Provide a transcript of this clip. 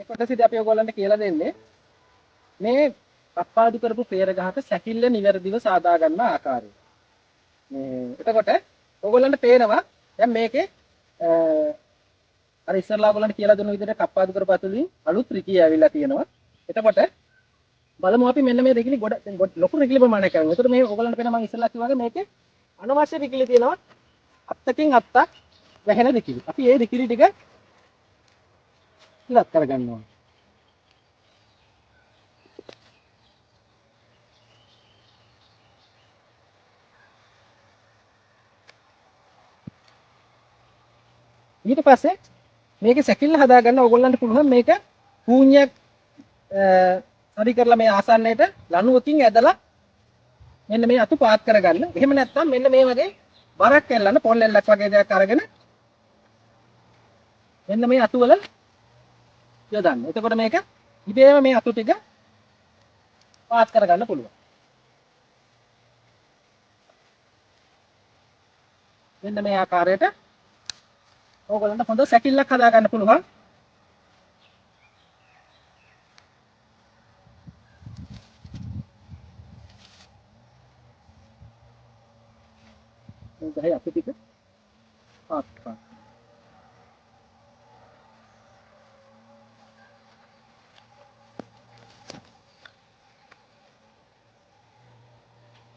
මේ කොටසේදී අපි ඔයගොල්ලන්ට කියලා දෙන්නේ මේ කප්පාදු කරපු පෙර ගහක සැකිල්ල නිවැරදිව සාදා ගන්න ආකාරය. මේ එතකොට ඔයගොල්ලන්ට පේනවා දැන් මේකේ අර ඉස්සරලා ඔයගොල්ලන්ට කියලා දුන්න විදිහට කප්පාදු කරපු අතුලින් අලුත් රිකී ඇවිල්ලා තියෙනවා. එතකොට බලමු අපි මෙන්න මේ රිකිලි ගොඩ ලොකු රිකිලි ප්‍රමාණයක් කරනවා. ඒතර මේ ඔයගොල්ලන්ට පේනවා මම ඉස්සරලා කිව්වා වගේ මේකේ අනවශ්‍ය රිකිලි තියෙනවා. අත්තකින් අත්තක් වැහෙන රිකිලි. අපි මේ රිකිලි ටික ඉවත් කරගන්න ඕනේ. ඊට පස්සේ මේකේ සැකිල්ල හදා ගන්න ඕගොල්ලන්ට පුළුවන් මේක කූණ්‍යක් හරි කරලා මේ ආසන්නයට ලණුවකින් ඇදලා මෙන්න මේ අතු පාත් කරගන්න. එහෙම නැත්නම් මෙන්න මේ වගේ බරක් ඇල්ලන්න පොල් ඇල්ලක් වගේ දෙයක් අරගෙන මෙන්න මේ අතු වල යොදන්න. එතකොට මේක ඉබේම මේ අතු ටික පාත් කරගන්න පුළුවන්. මෙන්න මේ ආකාරයට ඕගොල්ලන්ට හොඳ සැකිල්ලක් හදා ගන්න පුළුවන්. මේ ගහේ අතු ටික පාත් කරන්න.